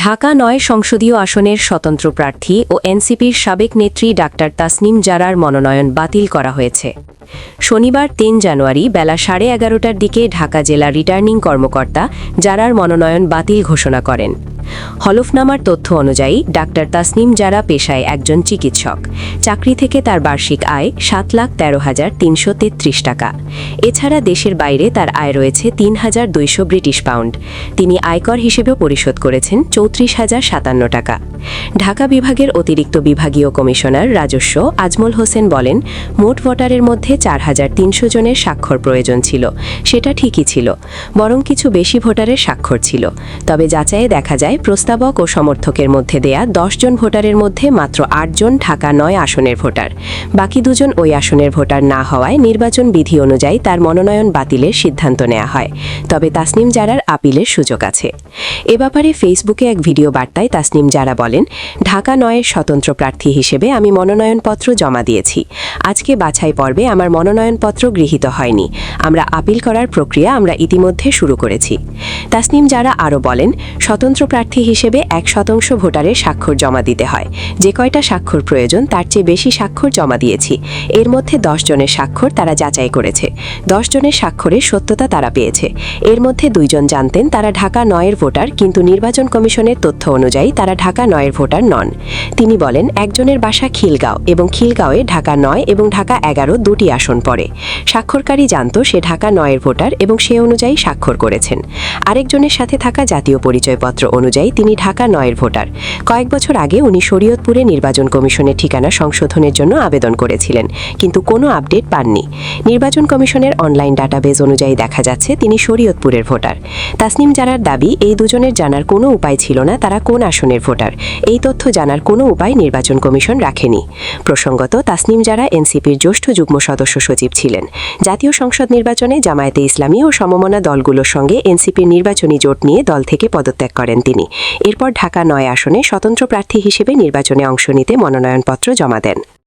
ঢাকা ৯ সংসদীয় আসনের স্বতন্ত্র প্রার্থী ও এনসিপির সাবেক নেত্রী ডাক্তার তাসনিম জারার মনোনয়ন বাতিল করা হয়েছে। শনিবার ৩ জানুয়ারি বেলা 11:30টার দিকে ঢাকা জেলা রিটার্নিং কর্মকর্তা জারার মনোনয়ন বাতিল ঘোষণা করেন। হলফনামার তথ্য অনুযায়ী ডাক্তার তাসনিম জারা পেশায় একজন চিকিৎসক। চাকরি থেকে তার বার্ষিক আয় ৭,১৩,৩৩৩ টাকা। এছাড়া দেশের বাইরে তার আয় রয়েছে ৩,২০০ ব্রিটিশ পাউন্ড। তিনি আয়কর হিসেবেও পরিশোধ করেছেন ৩৪,০৫৭ টাকা। ঢাকা বিভাগের অতিরিক্ত বিভাগীয় কমিশনার রাজস্ব আজমল হোসেন বলেন, মোট ভোটারের মধ্যে ৪,৩০০ জনের স্বাক্ষর প্রয়োজন ছিল। সেটা ঠিকই ছিল, বরং কিছু বেশি ভোটারের স্বাক্ষর ছিল। তবে যাচাইয়ে দেখা যায় প্রস্তাবক ও সমর্থকের মধ্যে দেয়া ১০ জন ভোটারের মধ্যে মাত্র ৮ জন ঢাকা ৯ আসনের ভোটার। বাকি ২ জন ওই আসনের ভোটার না হওয়ায় নির্বাচন বিধি অনুযায়ী তার মনোনয়ন বাতিলের সিদ্ধান্ত নেওয়া হয়। তবে তাসনিম জারার আপিলের সুযোগ আছে। এ ব্যাপারে ফেসবুকে এক ভিডিও বার্তায় তাসনিম জারা বলেন, ঢাকা ৯-এর স্বতন্ত্র প্রার্থী হিসেবে আমি মনোনয়নপত্র জমা দিয়েছি। আজকে বাছাই পর্বে আমার মনোনয়নপত্র গৃহীত হয়নি। আমরা আপিল করার প্রক্রিয়া আমরা ইতিমধ্যে শুরু করেছি। তাসনিম জারা আরও বলেন, স্বতন্ত্র প্রার্থী হিসেবে ১% ভোটারের স্বাক্ষর জমা দিতে হয়। যে কয়টা স্বাক্ষর প্রয়োজন তার চেয়ে বেশি স্বাক্ষর জমা দিয়েছি। এর মধ্যে ১০ জনের স্বাক্ষর তারা যাচাই করেছে। ১০ জনের স্বাক্ষরের সত্যতা তারা পেয়েছে। এর মধ্যে ২ জন জানতেন তারা ঢাকা ৯-এর ভোটার, কিন্তু নির্বাচন কমিশনের তথ্য অনুযায়ী তারা ঢাকা ৯-এর ভোটার নন। তিনি বলেন, একজনের বাসা খিলগাঁও এবং খিলগাঁওয়ে ঢাকা ৯ এবং ঢাকা ১১ দুটি আসন পড়ে। স্বাক্ষরকারী জানত সে ঢাকা ৯-এর ভোটার এবং সে অনুযায়ী স্বাক্ষর করেছেন। আরেকজনের সাথে থাকা জাতীয় পরিচয়পত্র অনুযায়ী তিনি ঢাকা ৯-এর ভোটার। কয়েক বছর আগে উনি শরীয়তপুরে নির্বাচন কমিশনের ঠিকানা সংশোধনের জন্য আবেদন করেছিলেন, কিন্তু কোনো আপডেট পাননি। নির্বাচন কমিশনের অনলাইন ডাটাবেজ অনুযায়ী দেখা যাচ্ছে তিনি শরীয়তপুরের ভোটার। তাসনিম জারার দাবি, এই দুজনের জানার কোনো উপায় ছিল না তারা কোন আসনের ভোটার। এই তথ্য জানার কোনো উপায় নির্বাচন কমিশন রাখেনি। প্রসঙ্গত, তাসনিম জারা এনসিপির জ্যেষ্ঠ যুগ্ম সদস্য সচিব ছিলেন। জাতীয় সংসদ নির্বাচনে জামায়াতে ইসলামী ও সমমনা দলগুলোর সঙ্গে এনসিপির নির্বাচনী জোট নিয়ে দল থেকে পদত্যাগ করেন তিনি। এরপর ঢাকা ৯ আসনে স্বতন্ত্র প্রার্থী হিসেবে নির্বাচনে অংশ নিতে মনোনয়নপত্র জমা দেন।